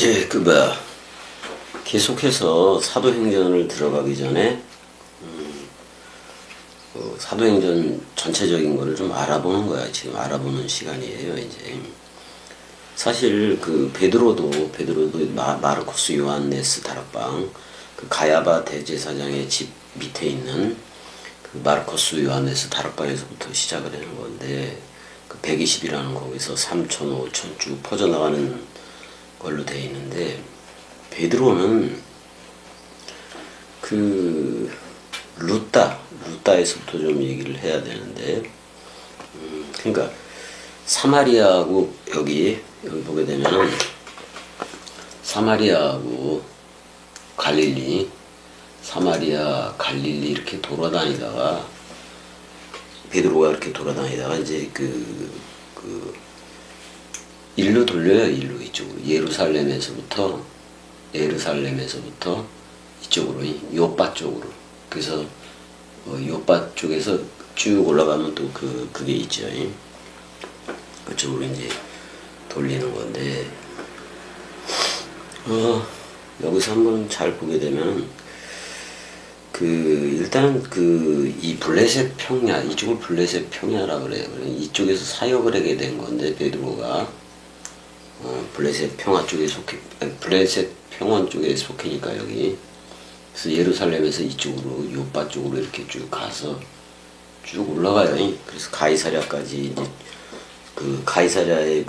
이제 계속해서 사도행전을 들어가기 전에 사도행전 전체적인 거를 좀 알아보는 거야. 지금 알아보는 시간이에요. 이제 사실 그 베드로도 마르코스 요한네스 다락방, 그 가야바 대제사장의 집 밑에 있는 그 마르코스 요한네스 다락방에서부터 시작을 하는 건데, 그 120이라는 거기서 3천 5천 쭉 퍼져나가는 걸로 되어 있는데, 베드로는 그 루따에서부터 좀 얘기를 해야 되는데, 그러니까 사마리아하고 여기 보게 되면은 사마리아하고 갈릴리, 사마리아, 갈릴리 이렇게 돌아다니다가, 베드로가 이렇게 돌아다니다가 이제 일로 돌려요. 일로 이쪽으로 예루살렘에서부터 이쪽으로 요빠 쪽으로. 그래서 요빠 쪽에서 쭉 올라가면 또 그게 있죠. 그쪽으로 이제 돌리는 건데, 여기서 한번 잘 보게 되면 일단은 이 블레셋 평야, 이쪽을 블레셋 평야라 그래요. 이쪽에서 사역을 하게 된 건데, 베드로가 블레셋 평화 쪽에 블레셋 평원 쪽에 속해니까 여기. 그래서 예루살렘에서 이쪽으로 요빠 쪽으로 이렇게 쭉 가서 쭉 올라가요. 그래서 가이사랴까지 이제 가이사랴의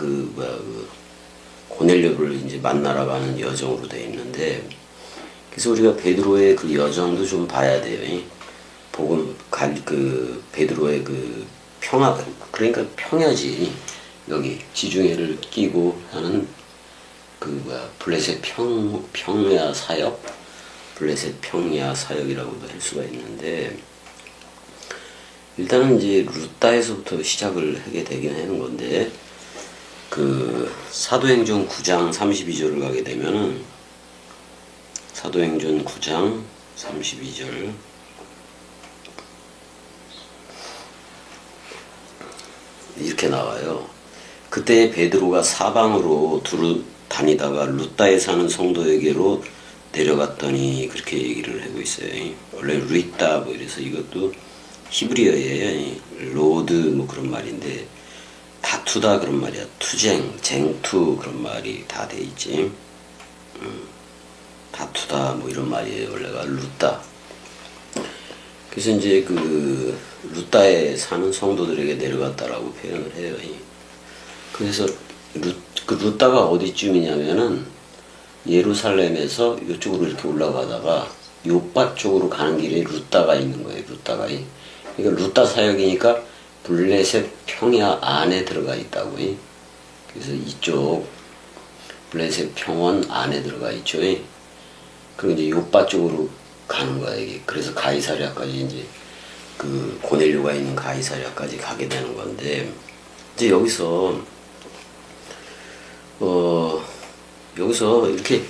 고넬료를 이제 만나러 가는 여정으로 되어 있는데, 그래서 우리가 베드로의 그 여정도 좀 봐야 돼요. 베드로의 평화, 그러니까 평야지. 여기 지중해를 끼고 하는 블레셋 평야 사역, 블레셋 평야 사역이라고도 할 수가 있는데, 일단은 이제 루따에서부터 시작을 하게 되긴 하는 건데, 사도행전 9장 32절을 가게 되면은, 사도행전 9장 32절, 이렇게 나와요. 그때 베드로가 사방으로 두루 다니다가 루따에 사는 성도에게로 내려갔더니, 그렇게 얘기를 하고 있어요. 원래 루이따 이래서 이것도 히브리어예요. 로드 그런 말인데, 다투다 그런 말이야. 투쟁, 쟁투 그런 말이 다 돼 있지. 다투다 이런 말이에요. 원래가 루따. 그래서 이제 루따에 사는 성도들에게 내려갔다라고 표현을 해요. 그래서 루따가 어디쯤이냐면은 예루살렘에서 이쪽으로 이렇게 올라가다가 요빠 쪽으로 가는 길에 루따가 있는 거예요. 루따가. 그러니까 루따 사역이니까 블레셋 평야 안에 들어가 있다고. 그래서 이쪽 블레셋 평원 안에 들어가 있죠. 그리고 이제 요빠 쪽으로 가는 거야, 이게. 그래서 가이사랴까지 이제 고넬료가 있는 가이사랴까지 가게 되는 건데, 이제 여기서 이렇게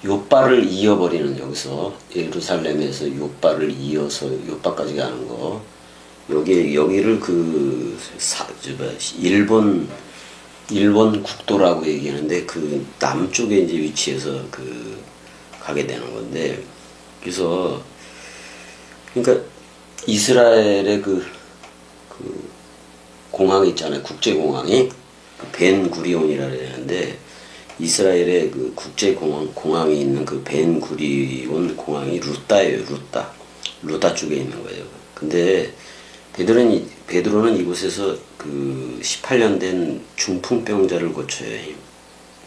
요빠를 이어버리는, 여기서 예루살렘에서 요빠를 이어서 요빠까지 가는 거, 여기를 일본 국도라고 얘기하는데, 그 남쪽에 이제 위치해서 가게 되는 건데, 그래서 그러니까 이스라엘의 공항이 있잖아요. 국제공항이 벤구리온이라 그러는데, 이스라엘의 국제공항이 있는 벤구리온 공항이 루따예요. 루따 쪽에 있는 거예요. 근데 베드로는 이곳에서 18년 된 중풍병자를 고쳐요.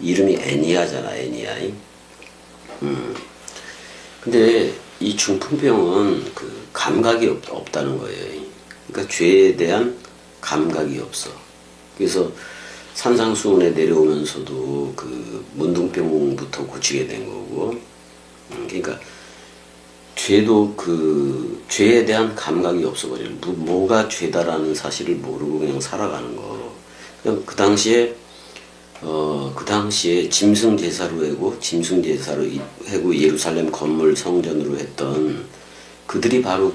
이름이 애니아잖아, 애니아. 근데 이 중풍병은 감각이 없다는 거예요. 그러니까 죄에 대한 감각이 없어. 그래서 산상수훈에 내려오면서도 문둥병부터 고치게 된 거고, 그러니까 죄도 죄에 대한 감각이 없어버려요. 뭐가 죄다라는 사실을 모르고 그냥 살아가는 거. 그냥 그 당시에 짐승제사로 하고 예루살렘 건물 성전으로 했던 그들이 바로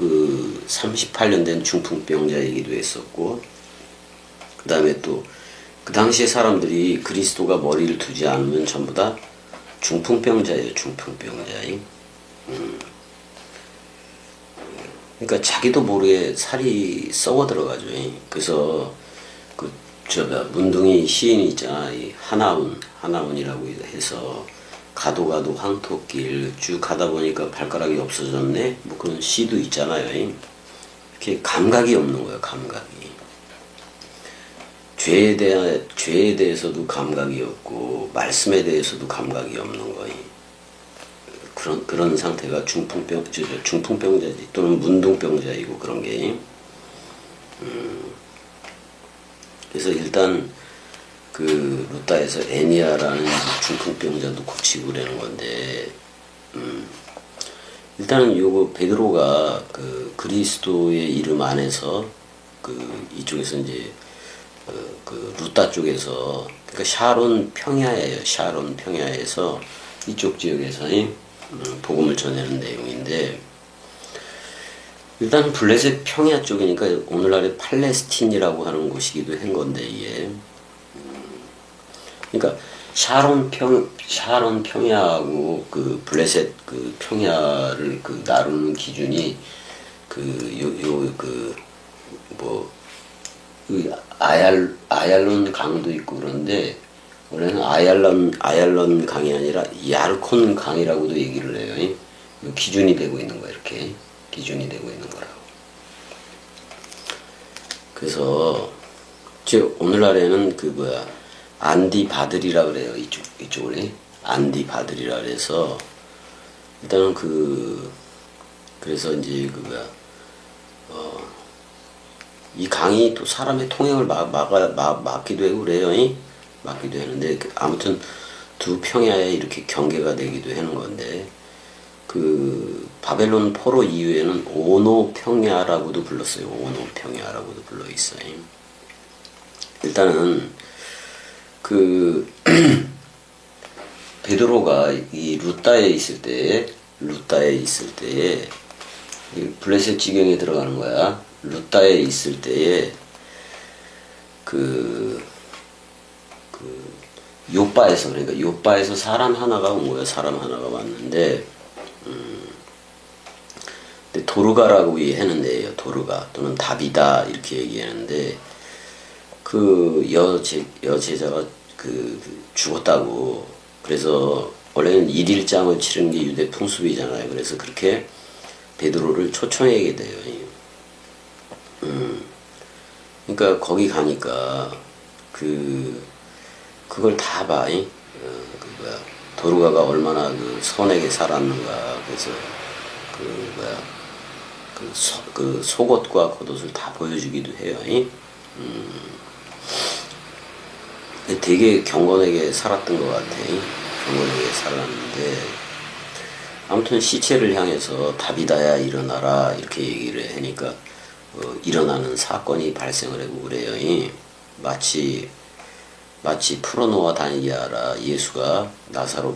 38년 된 중풍병자이기도 했었고, 그 다음에 또 그 당시에 사람들이 그리스도가 머리를 두지 않으면 전부 다 중풍병자예요, 중풍병자. 그러니까 자기도 모르게 살이 썩어 들어가죠. 그래서 문둥이 시인이 있잖아. 이 하나운이라고 해서 가도 가도 황토길 쭉 가다 보니까 발가락이 없어졌네. 뭐 그런 시도 있잖아요. 이렇게 감각이 없는 거예요, 감각이. 죄에 대해서도 감각이 없고 말씀에 대해서도 감각이 없는 거예요. 그런 상태가 중풍병자지, 또는 문둥병자이고 그런 게. 그래서 일단 그 루타에서 애니아라는 중풍병자도 고치고 그러는 건데, 일단은 요거 베드로가 그 그리스도의 이름 안에서 이쪽에서 이제 그 루타 쪽에서, 그러니까 샤론 평야예요. 샤론 평야에서 이쪽 지역에서 복음을 전하는 내용인데, 일단 블레셋 평야 쪽이니까 오늘날의 팔레스틴이라고 하는 곳이기도 한 건데, 이게 그러니까 샤론 평야하고 그 블레셋 그 평야를 나누는 기준이 아얄론 강도 있고 그런데, 원래는 아얄론 강이 아니라 야르콘 강이라고도 얘기를 해요. 기준이 되고 있는 거야, 이렇게 기준이 되고 있는 거라고. 그래서 오늘날에는 안디바들이라 그래요. 이쪽을 안디바들이라 그래서, 일단은 그래서 이제 이 강이 또 사람의 통행을 막기도 하고 그래요. 막기도 하는데, 아무튼 두 평야에 이렇게 경계가 되기도 하는 건데, 바벨론 포로 이후에는 오노 평야라고도 불렀어요. 오노 평야라고도 불러 있어요. 일단은 베드로가 이 루타에 있을 때에 블레셋 지경에 들어가는 거야. 루타에 있을 때에 요빠에서, 그러니까 요빠에서 사람 하나가 온 거야. 사람 하나가 왔는데, 근데 도르가라고 얘기하는데요. 도르가 또는 다비다 이렇게 얘기하는데, 여제자가 죽었다고. 그래서 원래는 일일장을 치르는 게 유대 풍습이잖아요. 그래서 그렇게 베드로를 초청하게 돼요. 그러니까 거기 가니까 그걸 다 봐. 도르가가 얼마나 선하게 살았는가. 그래서 속옷과 겉옷을 다 보여주기도 해요. 되게 경건하게 살았던 것 같아. 경건하게 살았는데, 아무튼 시체를 향해서 다비다야 일어나라 이렇게 얘기를 하니까 일어나는 사건이 발생을 하고 그래요. 마치 풀어놓아 다니게 하라, 예수가 나사로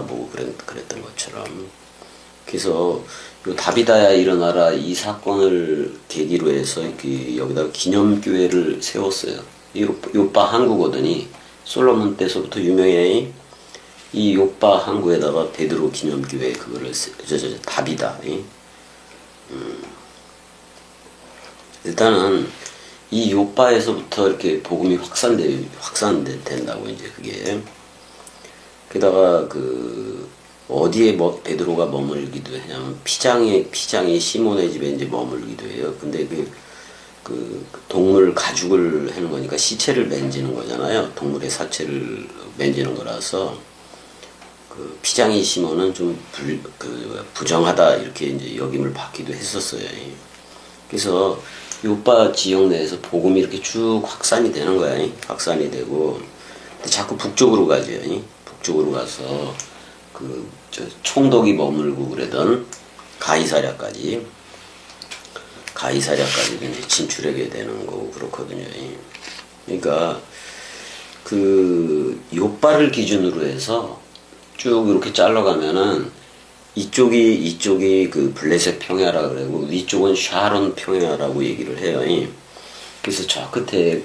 보고 그랬던 것처럼. 그래서 다비다야 일어나라 이 사건을 계기로 해서 여기다가 기념교회를 세웠어요. 요빠 항구거든요. 솔로몬 때서부터 유명해. 이 요빠 항구에다가 베드로 기념교회 그거를 다비다. 일단은 이 요빠에서부터 이렇게 복음이 확산된다고 이제 그게. 게다가 어디에 베드로가 머물기도 하냐면 피장이 시몬의 집에 이제 머물기도 해요. 근데 동물 가죽을 하는 거니까 시체를 만지는 거잖아요. 동물의 사체를 만지는 거라서 피장이 시몬은 좀 부정하다 이렇게 이제 여김을 받기도 했었어요. 그래서 요빠 지역 내에서 복음이 이렇게 쭉 확산이 되는 거야. 확산이 되고, 근데 자꾸 북쪽으로 가죠. 북쪽으로 가서 총독이 머물고 그러던 가이사랴까지 이제 진출하게 되는 거고 그렇거든요. 그러니까 요빠를 기준으로 해서 쭉 이렇게 잘라가면은 이쪽이 블레셋 평야라 그러고 위쪽은 샤론 평야라고 얘기를 해요. 그래서 저 끝에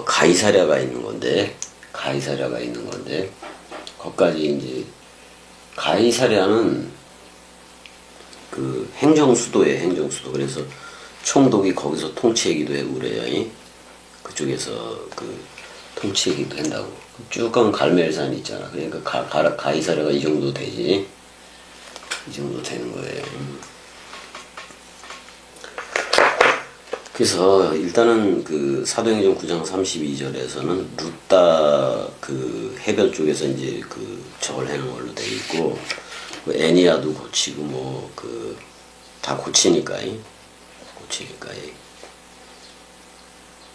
가이사랴가 있는 건데 거기까지 이제 가이사랴는 그 행정수도예요, 행정수도. 그래서 총독이 거기서 통치하기도 하고 그래요. 그쪽에서 그 통치하기도 한다고. 쭉 가면 갈멜산 있잖아. 그러니까 가이사랴가 이 정도 되지. 이 정도 되는 거예요. 그래서 일단은 그 사도행전 9장 32절에서는 루따 그 해변 쪽에서 이제 그 저걸 해놓은 걸로 돼 있고, 그 애니아도 고치고 뭐 그 다 고치니까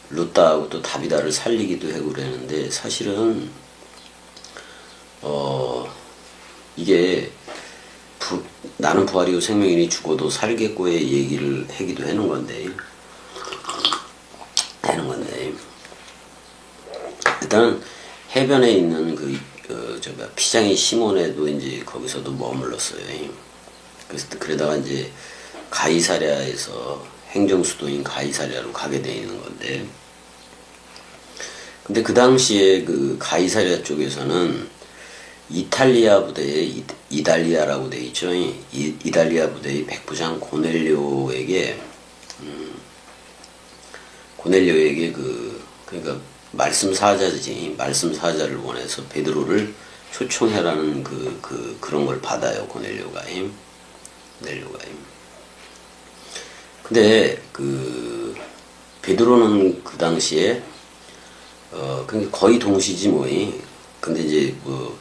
루따하고 또 다비다를 살리기도 하고 그러는데, 사실은 이게 나는 부활이고 생명이니 죽어도 살겠고의 얘기를 하기도 하는 건데, 일단 해변에 있는 피장의 시몬에도 이제 거기서도 머물렀어요. 그러다가 이제 가이사랴에서 행정수도인 가이사랴로 가게 돼 있는 건데, 근데 그 당시에 그 가이사랴 쪽에서는 이탈리아 부대에 이달리아라고 돼 있죠. 이달리아 부대의 백부장 고넬료에게 그러니까 말씀 사자를 원해서 베드로를 초청해라는 그런 걸 받아요, 고넬료가. 근데 그 베드로는 그 당시에 거의 동시지 뭐. 근데 이제 뭐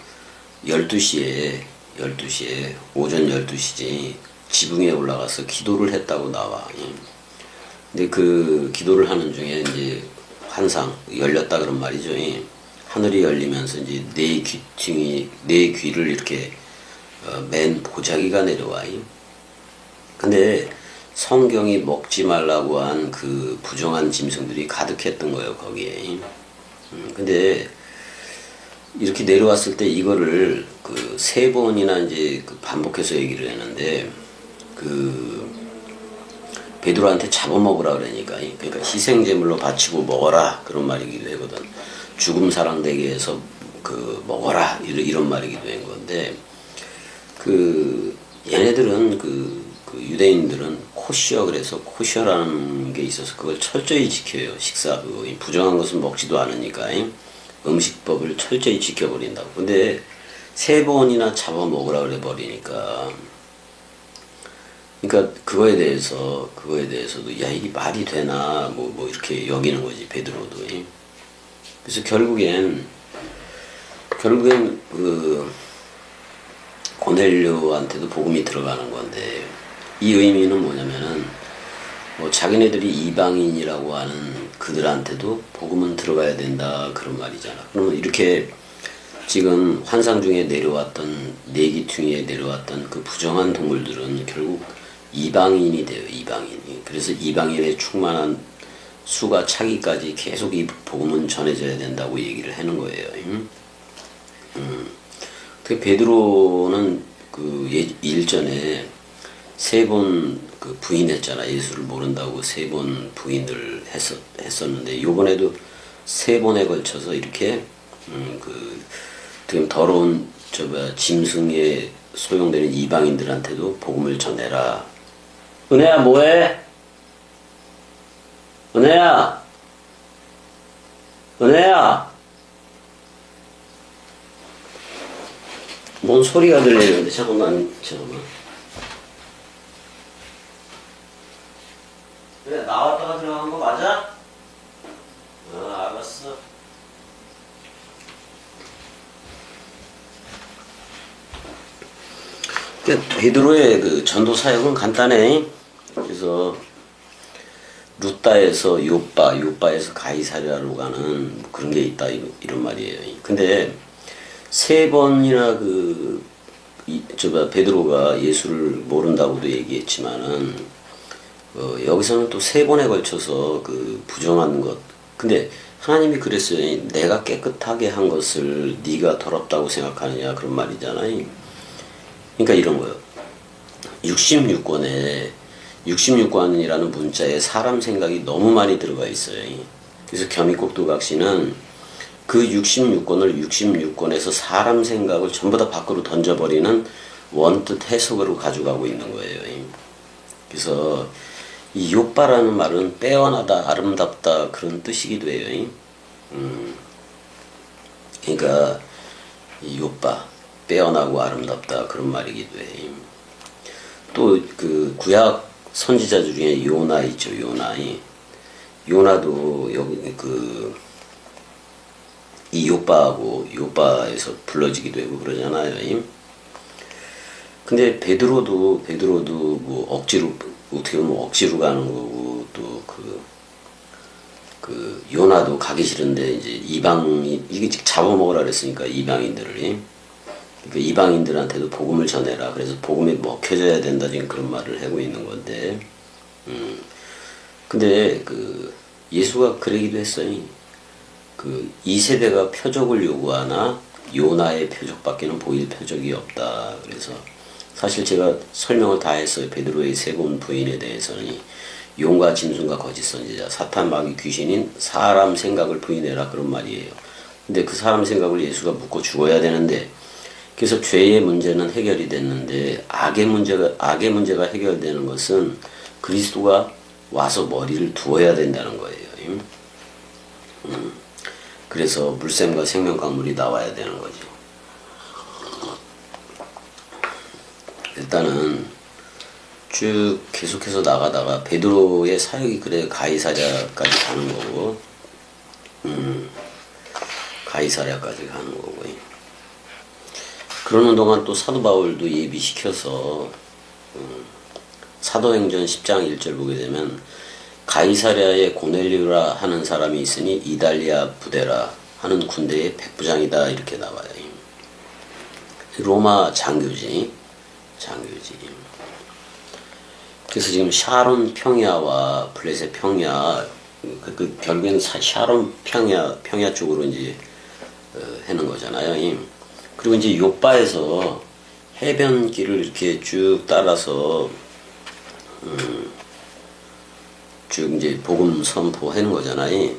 12시에 오전 12시지 지붕에 올라가서 기도를 했다고 나와. 근데 그 기도를 하는 중에 이제 환상 열렸다 그런 말이죠. 하늘이 열리면서 이제 네 귀를 이렇게 맨 보자기가 내려와. 근데 성경이 먹지 말라고 한 그 부정한 짐승들이 가득했던 거예요, 거기에. 근데 이렇게 내려왔을 때 이거를 그 세 번이나 이제 그 반복해서 얘기를 했는데, 그 베드로한테 잡아먹으라 그러니까 희생제물로 바치고 먹어라 그런 말이기도 하거든. 죽음 사랑되게 해서 그 먹어라 이런 말이기도 한 건데, 그 얘네들은 그 유대인들은 코시어, 그래서 코시어라는 게 있어서 그걸 철저히 지켜요. 부정한 것은 먹지도 않으니까 음식법을 철저히 지켜버린다고. 근데 세 번이나 잡아먹으라 그래 버리니까, 그러니까 그거에 대해서도 야, 이게 말이 되나 뭐 이렇게 여기는 거지, 베드로도. 그래서 결국엔 그 고넬료한테도 복음이 들어가는 건데, 이 의미는 뭐냐면은 뭐 자기네들이 이방인이라고 하는 그들한테도 복음은 들어가야 된다 그런 말이잖아. 그러면 이렇게 지금 환상 중에 내려왔던 내기퉁이에 내려왔던 그 부정한 동물들은 결국 이방인이 돼요, 이방인이. 그래서 이방인의 충만한 수가 차기까지 계속 이 복음은 전해져야 된다고 얘기를 하는 거예요. 그 베드로는 그 일전에 세 번 그 부인했잖아. 예수를 모른다고 세 번 부인을 했었는데, 요번에도 세 번에 걸쳐서 이렇게 되게 더러운 짐승에 소용되는 이방인들한테도 복음을 전해라. 은혜야, 뭐해? 은혜야, 뭔 소리가 들리는데? 잠깐만. 그래, 나왔다가 들어간 거 맞아? 알았어. 베드로의 그 전도 사역은 간단해. 그래서 루따에서 요빠에서 가이사랴로 가는 뭐 그런 게 있다 이런 말이에요. 근데 세 번이나 베드로가 예수를 모른다고도 얘기했지만은 여기서는 또 세 번에 걸쳐서 그 부정한 것. 근데 하나님이 그랬어요. 내가 깨끗하게 한 것을 네가 더럽다고 생각하느냐 그런 말이잖아요. 그러니까 이런 거예요. 66권이라는 문자에 사람 생각이 너무 많이 들어가 있어요. 그래서 겸익곡두각시는 그 66권을 66권에서 사람 생각을 전부 다 밖으로 던져버리는 원뜻 해석으로 가져가고 있는 거예요. 그래서 이 요빠라는 말은 빼어나다, 아름답다 그런 뜻이기도 해요. 그러니까 이 요빠, 빼어나고 아름답다 그런 말이기도 해요. 또 그 구약 선지자 중에 요나 있죠. 요나도 여기 이 요빠하고 요빠에서 불러지기도 하고 그러잖아요. 근데 베드로도 뭐 억지로 어떻게 보면 억지로 가는 거고 또 그 요나도 가기 싫은데 이제 이방인 이게 잡아먹으라 그랬으니까 이방인들을 그러니까 이방인들한테도 복음을 전해라. 그래서 복음이 먹혀져야 된다 지금 그런 말을 하고 있는 건데 근데 그 예수가 그러기도 했어요. 그 이 세대가 표적을 요구하나 요나의 표적밖에는 보일 표적이 없다. 그래서 사실 제가 설명을 다 했어요. 베드로의 세번 부인에 대해서는 용과 짐승과 거짓 선지자, 사탄 마귀 귀신인 사람 생각을 부인해라 그런 말이에요. 근데 그 사람 생각을 예수가 묻고 죽어야 되는데 그래서 죄의 문제는 해결이 됐는데 악의 문제가 해결되는 것은 그리스도가 와서 머리를 두어야 된다는 거예요. 그래서 물샘과 생명강물이 나와야 되는 거죠. 일단은 쭉 계속해서 나가다가 베드로의 사역이 그래 가이사랴까지 가는 거고, 가이사랴까지 가는 거고. 그러는 동안 또 사도 바울도 예비시켜서 사도행전 10장 1절 보게 되면 가이사랴에 고넬료라 하는 사람이 있으니 이달리아 부대라 하는 군대의 백부장이다 이렇게 나와요. 로마 장교지. 그래서 지금 샤론 평야와 블레셋 평야 결국에는 샤론 평야 쪽으로 이제 하는 거잖아요. 그리고 이제 요빠에서 해변길을 이렇게 쭉 따라서 쭉 이제 복음 선포하는 거잖아요.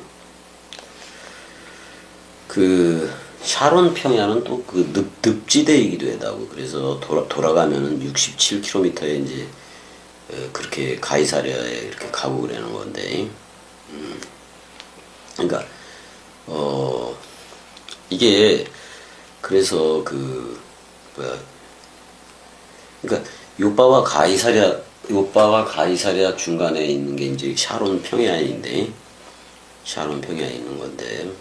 그 샤론 평야는 또 그 늪지대이기도 하다고. 그래서 돌아가면은 67km에 이제 그렇게 가이사랴에 이렇게 가고 그러는 건데, 그러니까 이게 그래서 그러니까 요빠와 가이사랴 중간에 있는 게 이제 샤론 평야에 있는 건데,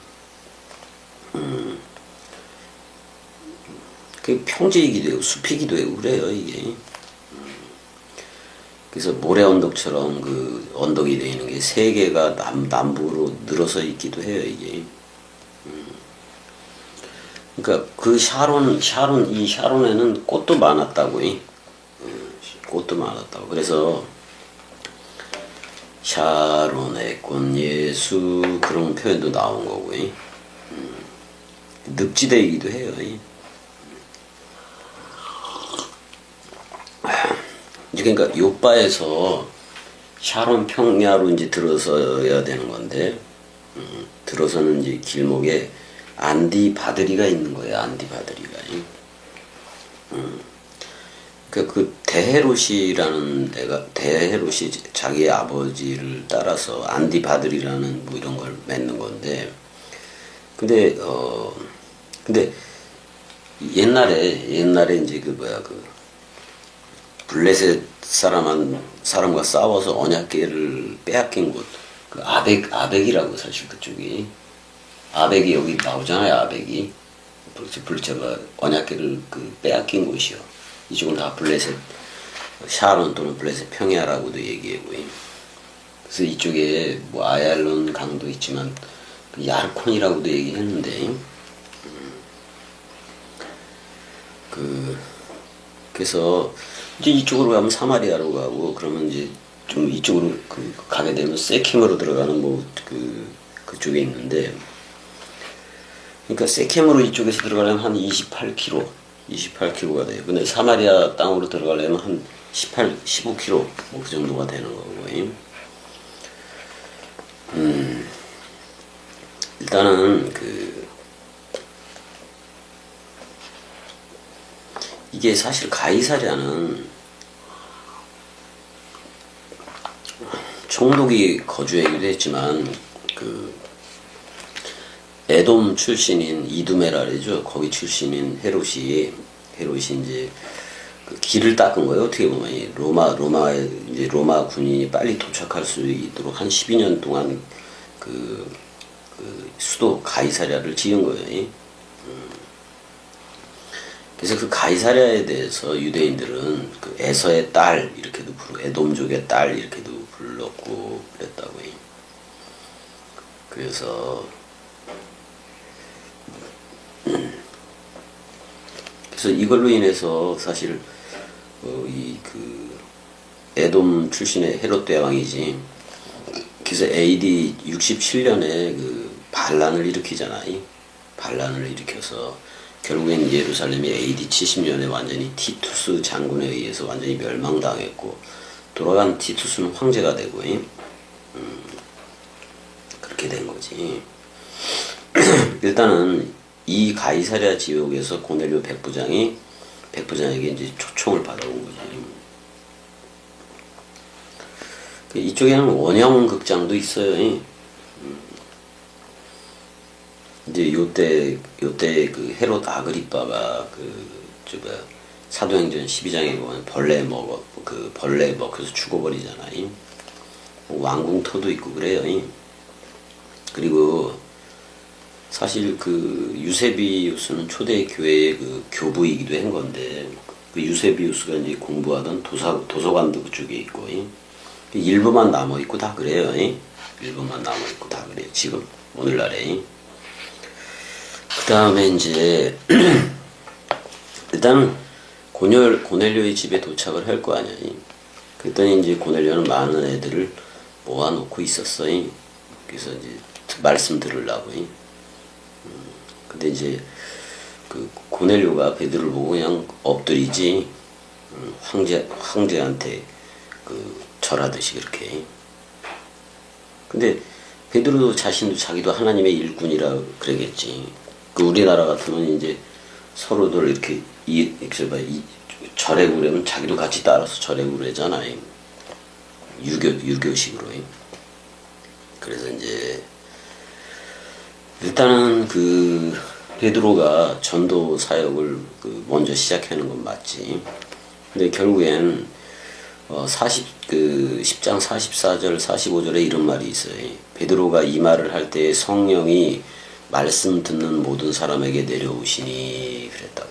그 평지이기도 하고 숲이기도 하고 그래요 이게. 그래서 모래 언덕처럼 그 언덕이 되어 있는 게 세 개가 남북으로 늘어서 있기도 해요 이게. 그러니까 그 샤론에는 꽃도 많았다고. 꽃도 많았다고. 그래서 샤론의 꽃 예수 그런 표현도 나온 거고. 늪지대이기도 해요. 그러니까 요빠에서 샤론 평야로 이제 들어서야 되는 건데, 들어서는 이제 길목에 안디 바드리가 있는 거예요. 안디 바드리가. 그 대헤롯이라는 대헤롯이 자기의 아버지를 따라서 안디 바드리라는 뭐 이런 걸 맺는 건데, 근데 옛날에 이제 블레셋 사람과 싸워서 언약궤를 빼앗긴 곳, 그 아벡이라고 사실 그쪽이. 아벡이 여기 나오잖아요, 아벡이. 제가 언약궤를 빼앗긴 곳이요. 이쪽은 다 블레셋, 샤론 또는 블레셋 평야라고도 얘기하고. 그래서 이쪽에 뭐 아얄론 강도 있지만, 야르콘이라고도 얘기했는데, 그래서 이제 이쪽으로 가면 사마리아로 가고, 그러면 이제 좀 이쪽으로 가게 되면 세켐으로 들어가는 그쪽에 있는데, 그러니까 세켐으로 이쪽에서 들어가려면 한 28km가 돼요. 근데 사마리아 땅으로 들어가려면 한 15km 뭐 그 정도가 되는 거고. 일단은 이게 사실 가이사랴는 총독이 거주하기도 했지만 그 에돔 출신인 이두메라르죠. 거기 출신인 헤롯이 이제 그 길을 닦은 거예요. 어떻게 보면 이제 로마 군인이 빨리 도착할 수 있도록 한 12년 동안 그 수도 가이사랴를 지은 거예요. 그래서 그 가이사랴에 대해서 유대인들은 그 에서의 딸 이렇게도 부르고 에돔족의 딸 이렇게도 불렀고 그랬다고요. 그래서 이걸로 인해서 사실 이 그 에돔 출신의 헤롯 대왕이지. 그래서 AD 67년에 그 반란을 일으키잖아요. 반란을 일으켜서 결국엔 예루살렘이 AD 70년에 완전히 티투스 장군에 의해서 완전히 멸망당했고, 돌아간 티투스는 황제가 되고 그렇게 된 거지. 일단은 이 가이사랴 지역에서 고넬료 백부장에게 이제 초청을 받아온 거지. 이쪽에는 원형 극장도 있어요. 이제 요때 그 헤롯 아그리빠가 사도행전 12장에 보면 벌레 먹어서 죽어버리잖아요. 왕궁터도 있고 그래요. 그리고 사실 그 유세비우스는 초대 교회의 그 교부이기도 한 건데, 그 유세비우스가 이제 공부하던 도서관도 그쪽에 있고, 일부만 남아 있고 다 그래요. 일부만 남아 있고 다 그래요. 지금 오늘날에. 그 다음에 이제 일단 고넬료의 집에 도착을 할 거 아니야. 그랬더니 이제 고넬료는 많은 애들을 모아놓고 있었어요. 그래서 이제 말씀 들으려고. 근데 이제 그 고넬료가 베드로를 보고 그냥 엎드리지, 황제한테 그 절하듯이 그렇게. 근데 베드로 자기도 하나님의 일꾼이라 그러겠지. 그 우리나라 같으면 이제 서로들 이렇게 절해 구려면 자기도 같이 따라서 절해 구려잖아요. 유교식으로. 그래서 이제 일단은 그 베드로가 전도 사역을 먼저 시작하는 건 맞지. 근데 결국엔 10장 44절 45절에 이런 말이 있어요. 베드로가 이 말을 할 때 성령이 말씀 듣는 모든 사람에게 내려오시니 그랬다고.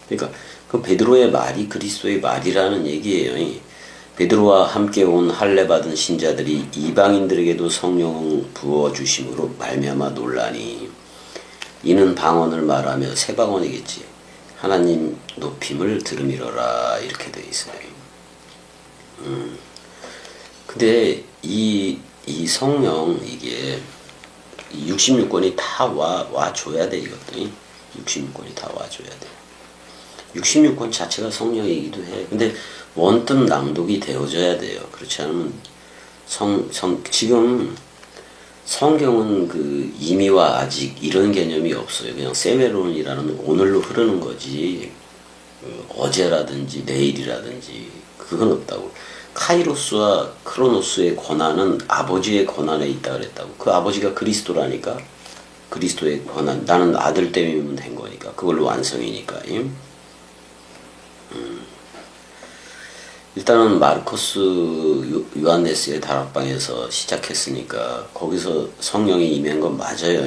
그러니까 그 베드로의 말이 그리스도의 말이라는 얘기예요. 베드로와 함께 온 할례 받은 신자들이 이방인들에게도 성령 부어 주심으로 말미암아 놀라니, 이는 방언을 말하며 새 방언이겠지. 하나님 높임을 들음이러라 이렇게 되어 있어요. 근데 이 성령, 이게 66권이 다 와줘야 돼. 이것도 66권이 다 와줘야 돼. 66권 자체가 성령이기도 해. 근데 원뜻 낭독이 되어져야 돼요. 그렇지 않으면 지금 성경은 그 이미와 아직 이런 개념이 없어요. 그냥 세메론이라는 오늘로 흐르는 거지, 어제라든지 내일이라든지 그건 없다고. 카이로스와 크로노스의 권한은 아버지의 권한에 있다 그랬다고. 그 아버지가 그리스도라니까. 그리스도의 권한, 나는 아들 때문에 된 거니까, 그걸로 완성이니까. 일단은 마르코스 요한네스의 다락방에서 시작했으니까 거기서 성령이 임한 건 맞아요.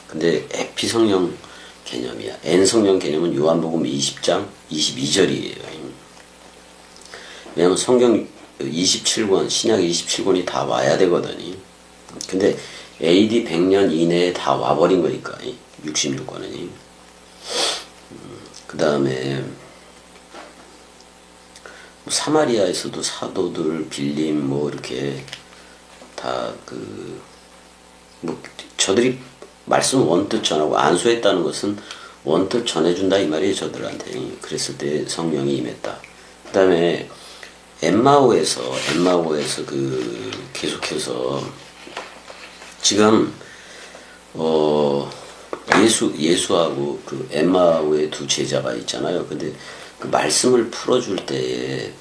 근데 에피 성령 개념이야. N 성령 개념은 요한복음 20장 22절이에요. 왜냐면 성경 27권, 신약 27권이 다 와야 되거든요. 근데 AD 100년 이내에 다 와버린 거니까, 66권은. 그 다음에 사마리아에서도 사도들, 빌림, 이렇게 다 저들이 말씀 원뜻 전하고 안수했다는 것은 원뜻 전해준다 이 말이에요, 저들한테. 그랬을 때 성령이 임했다. 그 다음에 엠마오에서 계속해서 지금 예수하고 그 엠마오의 두 제자가 있잖아요. 근데 그 말씀을 풀어줄 때에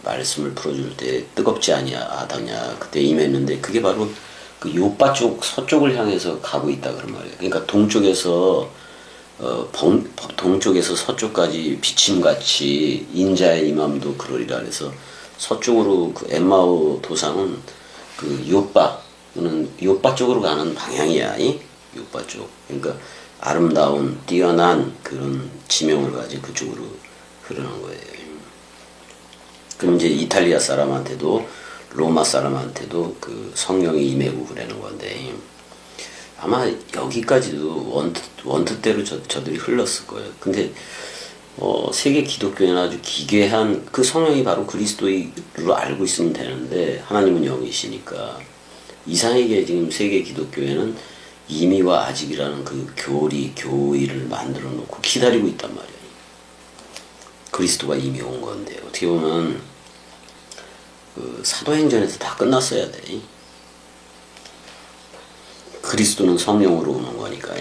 뜨겁지 아니하다냐 그때 임했는데 그게 바로 그 요빠 쪽 서쪽을 향해서 가고 있다 그런 말이에요. 그러니까 동쪽에서 서쪽까지 비침같이 인자의 임함도 그러리라 그래서 서쪽으로 그 엠마오 도상은 그 요빠 쪽으로 가는 방향이야. 요빠 쪽. 그러니까 아름다운 뛰어난 그런 지명을 가진 그쪽으로 흐르는 거예요. 그럼 이제 이탈리아 사람한테도 로마 사람한테도 그 성령이 임하고 그러는 건데 아마 여기까지도 원투대로 저들이 흘렀을 거예요. 근데 세계 기독교에는 아주 기괴한 그 성령이 바로 그리스도로 알고 있으면 되는데 하나님은 영이시니까 이상하게 지금 세계 기독교에는 이미와 아직이라는 그 교의를 만들어 놓고 기다리고 있단 말이에요. 그리스도가 이미 온 건데 어떻게 보면 그 사도행전에서 다 끝났어야 돼. 그리스도는 성령으로 오는 거니까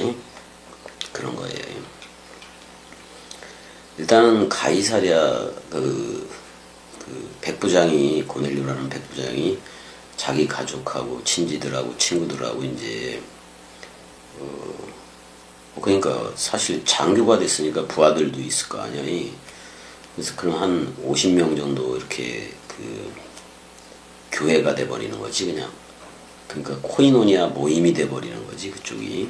그런 거예요. 일단은 가이사랴 그 백부장이 고넬료라는 백부장이 자기 가족하고 친지들하고 친구들하고 이제 그러니까 사실 장교가 됐으니까 부하들도 있을 거 아니야. 그래서 그런 한 50명 정도 이렇게 그 교회가 돼버리는 거지 그냥. 그러니까 코이노니아 모임이 돼버리는 거지 그쪽이.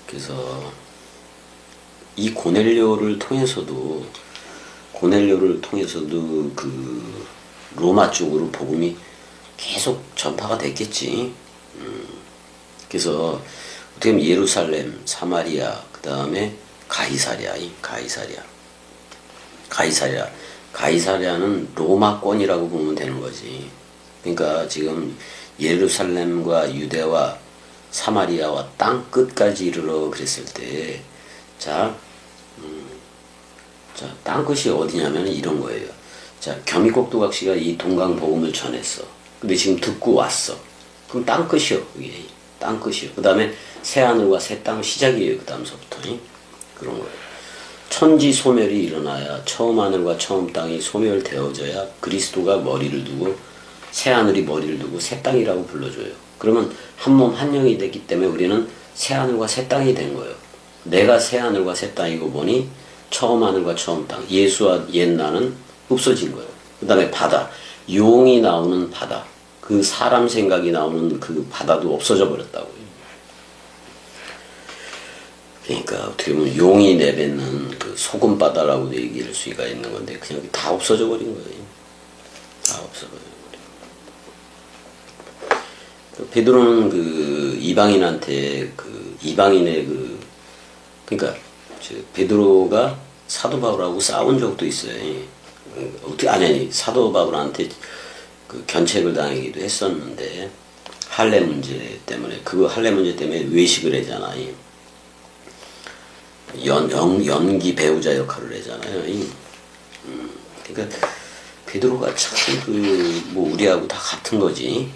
그래서 이 고넬료를 통해서도 그 로마 쪽으로 복음이 계속 전파가 됐겠지. 그래서 어떻게 보면 예루살렘, 사마리아, 그 다음에 가이사랴는 로마권이라고 보면 되는 거지. 그러니까 지금 예루살렘과 유대와 사마리아와 땅 끝까지 이르러 그랬을 때, 땅 끝이 어디냐면 이런 거예요. 자, 겸이곡두각시가 이 동강 복음을 전했어. 근데 지금 듣고 왔어. 그럼 땅 끝이요. 이게 땅 끝이요. 그 다음에 새 하늘과 새 땅 시작이에요. 그 다음서부터 그런 거예요. 천지 소멸이 일어나야 처음 하늘과 처음 땅이 소멸되어져야 그리스도가 머리를 두고 새 하늘이 머리를 두고 새 땅이라고 불러줘요. 그러면 한 몸 한 영이 됐기 때문에 우리는 새 하늘과 새 땅이 된 거예요. 내가 새 하늘과 새 땅이고 보니 처음 하늘과 처음 땅 예수와 옛 나는 없어진 거예요. 그 다음에 바다 용이 나오는 바다 그 사람 생각이 나오는 그 바다도 없어져 버렸다고요. 그러니까 어떻게 보면 용이 내뱉는 그 소금 바다라고도 얘기할 수가 있는 건데 그냥 다 없어져 버린 거예요. 다 없어져 버린. 베드로는 그 이방인한테 그 이방인의 그러니까 베드로가 사도 바울하고 싸운 적도 있어요. 어떻게 아니 사도 바울한테 그 견책을 당하기도 했었는데 할례 문제 때문에 외식을 하잖아. 연기 배우자 역할을 하잖아요. 그러니까 베드로가 참 뭐 우리하고 다 같은 거지.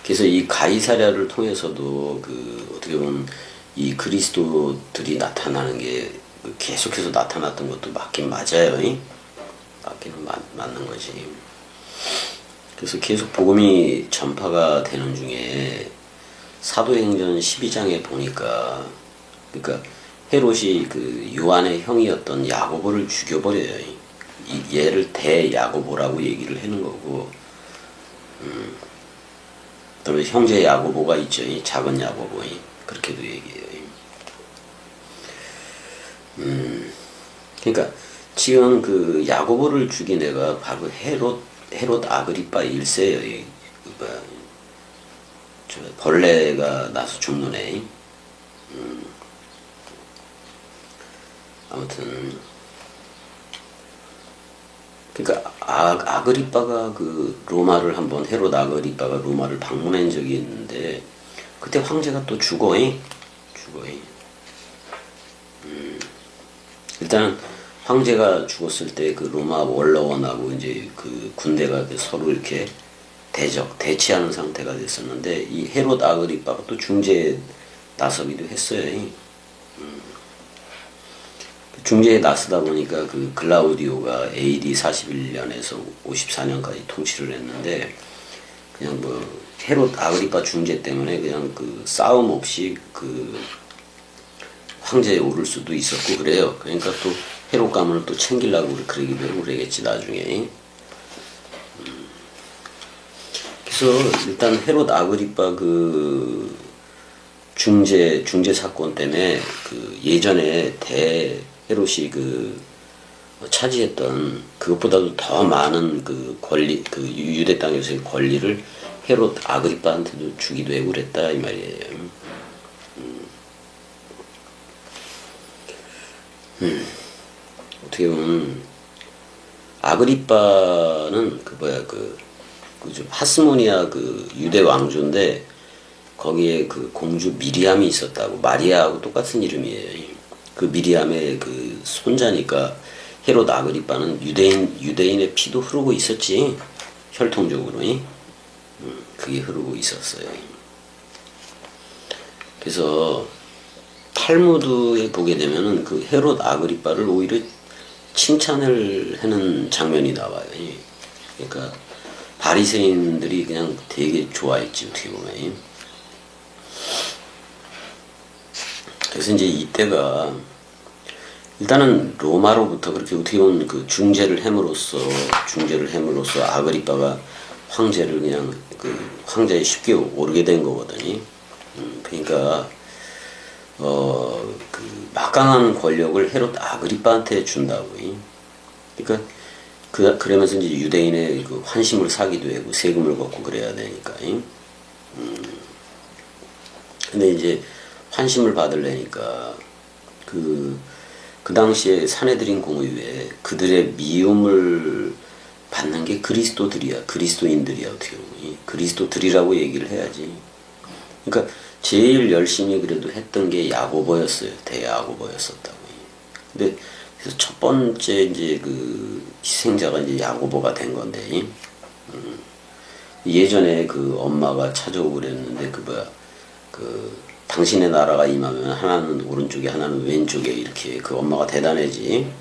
그래서 이 가이사랴를 통해서도 그 어떻게 보면 이 그리스도들이 나타나는 게 계속해서 나타났던 것도 맞긴 맞아요. 맞기는 맞는 거지. 그래서 계속 복음이 전파가 되는 중에 사도행전 12장에 보니까 그러니까 헤롯이 그 요한의 형이었던 야고보를 죽여버려요. 얘를 대야고보라고 얘기를 하는 거고 그다음에 형제 야고보가 있죠. 작은 야고보 그렇게도 얘기해요. 그러니까 지금 그 야고보를 죽인 애가 바로 헤롯 아그리파 1세예요. 벌레가 나서 죽는 애. 아무튼 그러니까 아그리빠가 그 로마를 한번 헤롯 아그리빠가 로마를 방문한 적이 있는데 그때 황제가 또 죽어. 일단 황제가 죽었을 때 그 로마 원로원하고 이제 그 군대가 서로 이렇게 대치하는 상태가 됐었는데 이 헤롯 아그리빠가 또 중재에 나서기도 했어요. 중재에 나서다 보니까 그 글라우디오가 AD 41년에서 54년까지 통치를 했는데 그냥 뭐 헤롯 아그리빠 중재 때문에 그냥 그 싸움 없이 그 황제에 오를 수도 있었고 그래요. 그러니까 또 헤롯 가문을 또 챙기려고 그러기도 하고 그러겠지 나중에. 그래서 일단 헤롯 아그리빠 그 중재 사건 때문에 그 예전에 헤롯이 그 차지했던 그것보다도 더 많은 그 권리, 그 유대 땅에서의 권리를 헤롯 아그리빠한테도 주기도 하고 그랬다 이 말이에요. 어떻게 보면 아그리빠는 그 뭐야 그좀 하스모니아 그 유대 왕조인데 거기에 그 공주 미리암이 있었다고. 마리아하고 똑같은 이름이에요. 그 미리암의 그 손자니까 헤롯 아그리빠는 유대인의 피도 흐르고 있었지. 혈통적으로. 그게 흐르고 있었어요. 그래서 탈무드에 보게 되면은 그 헤롯 아그리빠를 오히려 칭찬을 하는 장면이 나와요. 그러니까 바리새인들이 그냥 되게 좋아했지 어떻게 보면. 그래서 이제 이때가 일단은 로마로부터 그렇게 어떻게 보면 그 중재를 함으로써 아그리빠가 황제를 그냥 그 황제에 쉽게 오르게 된 거거든요. 그러니까 그 막강한 권력을 헤롯 아그리빠한테 준다고. 그러니까 그러면서 이제 유대인의 그 환심을 사기도 하고 세금을 걷고 그래야 되니까. 근데 이제 환심을 받으려니까 그 당시에 사내들인 공의회에 그들의 미움을 받는 게 그리스도인들이야 어떻게 보면. 그리스도들이라고 얘기를 해야지. 그러니까 제일 열심히 그래도 했던 게 야고보였어요. 대야고보였었다고. 근데 그래서 첫 번째 이제 그 희생자가 이제 야고보가 된 건데, 예전에 그 엄마가 찾아오고 그랬는데 당신의 나라가 임하면 하나는 오른쪽에 하나는 왼쪽에 이렇게 그 엄마가 대단하지.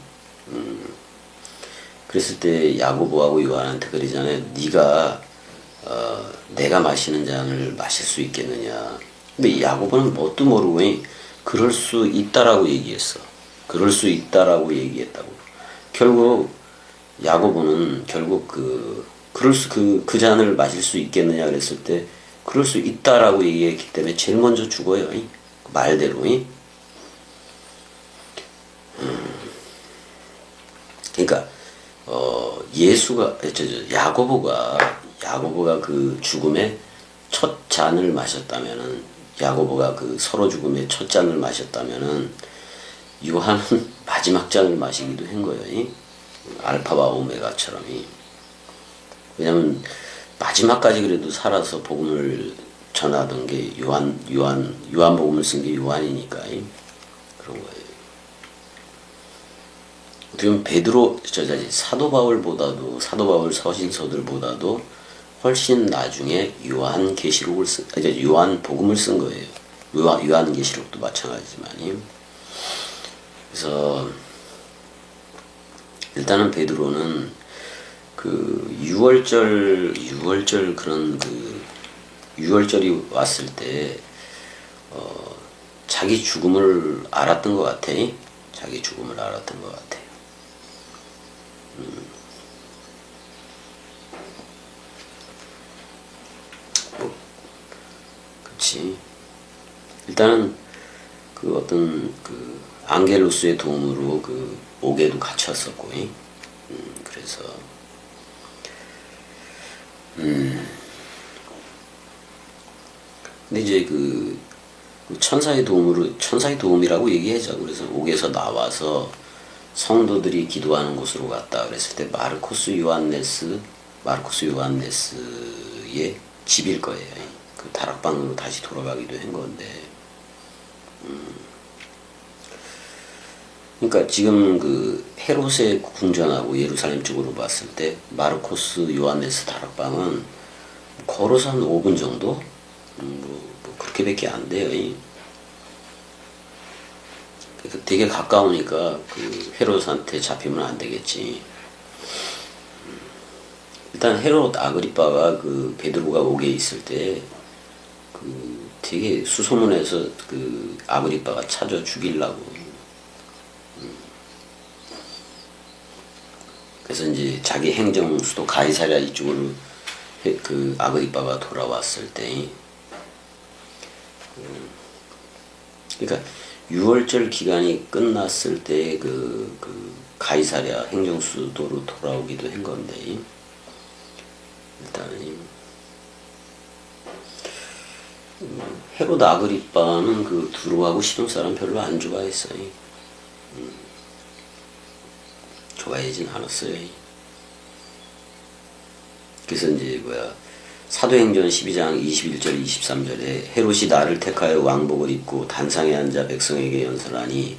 그랬을 때 야고보하고 요한한테 그러잖아요. 네가 내가 마시는 잔을 마실 수 있겠느냐. 근데 야고보는 뭣도 모르고 그럴 수 있다라고 얘기했어. 그럴 수 있다라고 얘기했다고. 결국 야고보는 그 잔을 마실 수 있겠느냐 그랬을 때 그럴 수 있다라고 얘기했기 때문에 제일 먼저 죽어요. 말대로. 그러니까 야고보가 그 죽음의 첫 잔을 마셨다면은 야고보가 그 서로 죽음의 첫 잔을 마셨다면은 요한은 마지막 잔을 마시기도 한 거예요. 알파와 오메가처럼. 왜냐면 마지막까지 그래도 살아서 복음을 전하던 게 요한복음을 쓴 게 요한이니까 그런 거예요. 어떻게 보면 사도 바울 서신서들보다도 훨씬 나중에 요한 복음을 쓴 거예요. 요한 계시록도 마찬가지지만. 그래서 일단은 베드로는 그 유월절이 왔을 때 자기 죽음을 알았던 것 같아. 자기 죽음을 알았던 것 같아요. 그렇지. 일단은 그 어떤 그 앙겔로스의 도움으로 그 옥에도 갇혔었고, 그래서 근데 이제 그 천사의 도움이라고 얘기하죠. 그래서 옥에서 나와서 성도들이 기도하는 곳으로 갔다 그랬을 때 마르코스 요한네스의 집일 거예요. 그 다락방으로 다시 돌아가기도 한 건데. 그러니까 지금 그 헤롯의 궁전하고 예루살렘 쪽으로 봤을 때 마르코스 요한네스 다락방은 걸어서 한 5분 정도? 뭐 그렇게밖에 안 돼요. 그러니까 되게 가까우니까 그 헤롯한테 잡히면 안 되겠지. 일단 헤롯 아그리빠가 그 베드로가 옥에 있을 때 그 되게 수소문해서 그 아그리빠가 찾아 죽이려고. 그래서 이제 자기 행정 수도 가이사랴 이쪽으로 그 아그리빠가 돌아왔을 때, 그러니까 6월절 기간이 끝났을 때 그 가이사랴 행정 수도로 돌아오기도 한 건데, 일단 헤롯 아그리빠는 그 들어가고 싶은 사람 별로 안 좋아했어요. 좋아하진 않았어요. 그래서 이제 사도행전 12장 21절 23절에 헤롯이 나를 택하여 왕복을 입고 단상에 앉아 백성에게 연설하니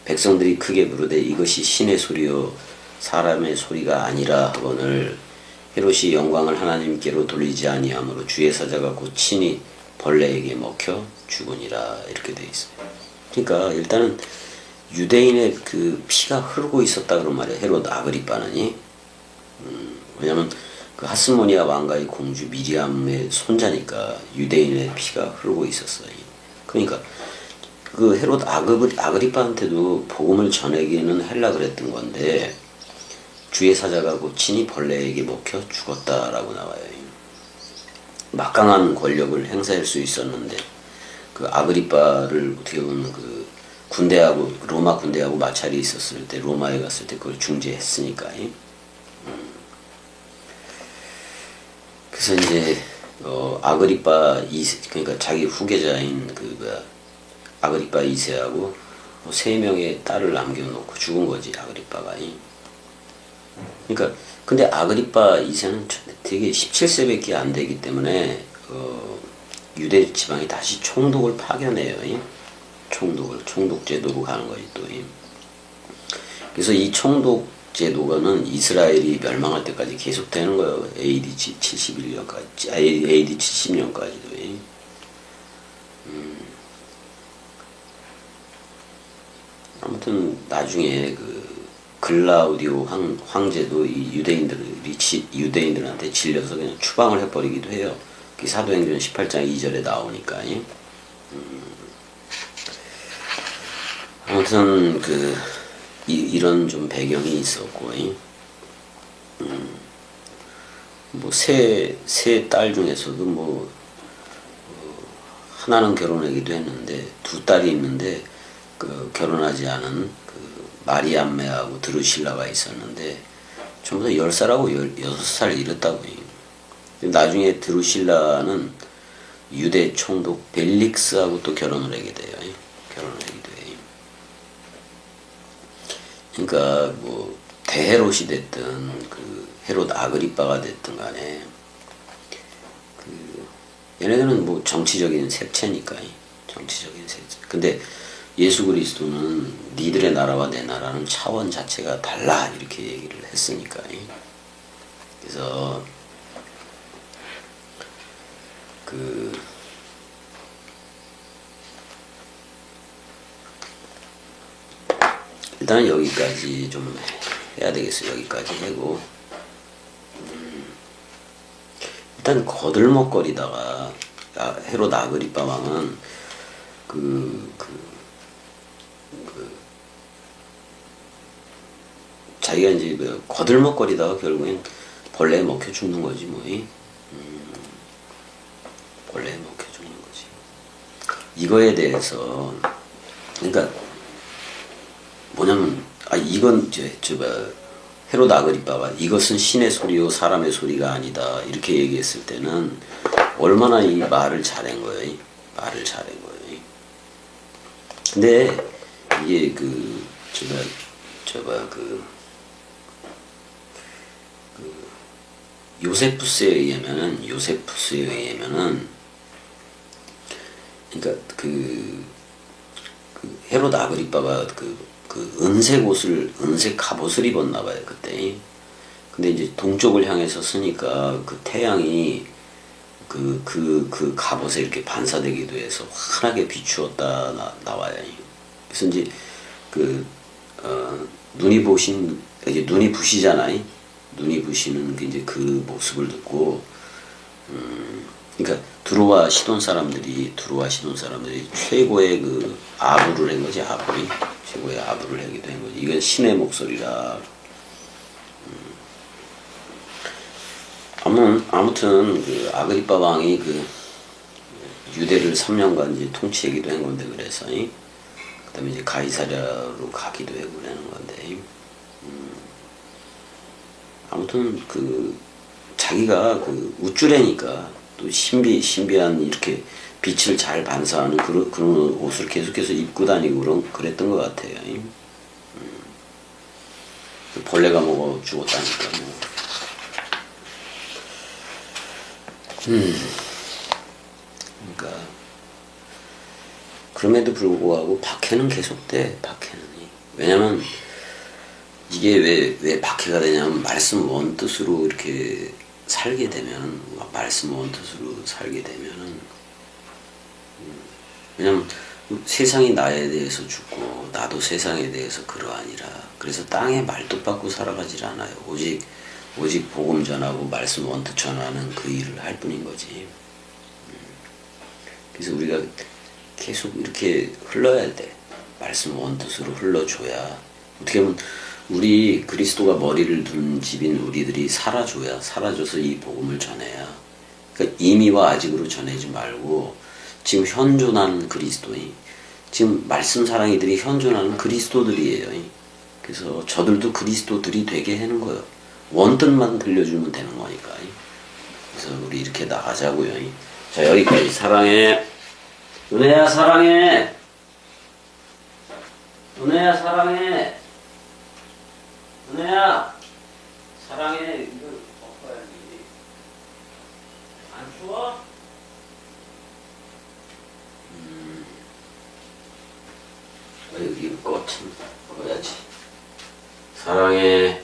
백성들이 크게 부르되 이것이 신의 소리요 사람의 소리가 아니라 하거늘 헤롯이 영광을 하나님께로 돌리지 아니하므로 주의 사자가 곧 친히 벌레에게 먹혀 죽으니라 이렇게 돼 있어요. 그러니까 일단은 유대인의 그 피가 흐르고 있었다 그런 말이에요. 헤롯 아그리빠는. 왜냐면 그 하스모니아 왕가의 공주 미리암의 손자니까 유대인의 피가 흐르고 있었어요. 그러니까 그 헤롯 아그리빠한테도 복음을 전하기는 하려 그랬던 건데 주의 사자가 곧 친히 벌레에게 먹혀 죽었다라고 나와요. 막강한 권력을 행사할 수 있었는데 그 아그리빠를 어떻게 보면 그 군대하고 로마 군대하고 마찰이 있었을 때 로마에 갔을 때 그걸 중재했으니까. 그래서 이제 아그리빠 2세 그러니까 자기 후계자인 아그리빠 2세하고 3명의 딸을 남겨놓고 죽은 거지 아그리빠가. 그러니까 근데 아그리빠 2세는 되게 17세밖에 안 되기 때문에 유대 지방이 다시 총독을 파견해요. 총독 제도로 가는 거지 또. 그래서 이 총독 제도가는 이스라엘이 멸망할 때까지 계속되는 거예요. AD 71년까지, AD 70년까지도. 아무튼 나중에 그 글라우디오 황제도 이 유대인들한테 질려서 그냥 추방을 해버리기도 해요. 그 사도행전 18장 2절에 나오니까. 아무튼 이런 좀 배경이 있었고, 뭐 세 딸 중에서도 하나는 결혼하기도 했는데 두 딸이 있는데 그 결혼하지 않은 그 마리암메하고 드루실라가 있었는데 전부 다 10살하고 6살 이랬다고. 나중에 드루실라는 유대 총독 벨릭스하고 또 결혼을 하게 돼요. 그러니까 뭐 대헤롯이 됐든 그 헤롯 아그리빠가 됐든 간에 얘네들은 뭐 정치적인 색채니까. 근데 예수 그리스도는 니들의 나라와 내 나라는 차원 자체가 달라 이렇게 얘기를 했으니까. 그래서 일단은 여기까지 좀 해야 되겠어요. 여기까지 하고 일단 거들먹거리다가 헤롯 아그리빠 왕은 자기가 이제 거들먹거리다가 결국엔 벌레에 먹혀 죽는 거지 뭐. 벌레에 먹혀 죽는 거지. 이거에 대해서 그러니까 뭐냐면 이건 헤롯 아그리빠가 이것은 신의 소리요 사람의 소리가 아니다 이렇게 얘기했을 때는 얼마나 이 말을 잘한 거예요. 근데 이게 요세푸스에 의하면은 그러니까 헤롯 아그리빠가 은색 갑옷을 입었나 봐요 그때. 근데 이제 동쪽을 향해서 쓰니까 그 태양이 그 갑옷에 이렇게 반사되기도 해서 환하게 비추었다 나와요. 그래서 이제 눈이 부신, 이제 눈이 부시잖아요. 눈이 부시는 게 이제 그 모습을 듣고, 그러니까 두루와 시돈 사람들이 최고의 그 아부를 한 거지. 아부리 최고의 아부를 하기도 한 거지. 이건 신의 목소리라. 아무튼 그 아그리빠 왕이 그 유대를 3년간 이제 통치하기도 한 건데, 그래서 그다음에 이제 가이사랴로 가기도 하고 그러는 건데, 아무튼 그 자기가 그 우쭐해니까 또 신비한 이렇게 빛을 잘 반사하는 그런 옷을 계속해서 입고 다니고 그랬던 것 같아요. 벌레가 먹어 죽었다니까 뭐. 그러니까 그럼에도 불구하고 박해는 계속돼. 박해는. 왜냐면 이게 왜 박해가 되냐면, 말씀 원뜻으로 이렇게 살게 되면, 말씀 원뜻으로 살게 되면은, 왜냐면 세상이 나에 대해서 죽고 나도 세상에 대해서 그러하니라. 그래서 땅에 말도 받고 살아가질 않아요. 오직 복음 전하고 말씀 원뜻 전하는 그 일을 할 뿐인 거지. 그래서 우리가 계속 이렇게 흘러야 돼. 말씀 원뜻으로 흘러줘야, 어떻게 보면 우리 그리스도가 머리를 둔 집인 우리들이 살아줘서 이 복음을 전해야. 그러니까 이미와 아직으로 전하지 말고 지금 현존하는 그리스도인, 지금 말씀 사랑이들이 현존하는 그리스도들이에요. 그래서 저들도 그리스도들이 되게 하는 거예요. 원뜻만 들려주면 되는 거니까. 그래서 우리 이렇게 나가자고요. 자, 여기까지. 사랑해. 은혜야 사랑해. 은혜야 사랑해. 은혜야 사랑해. 이거 엎어야지. 안 추워? 여기 꽃은 꺼야지. 사랑해.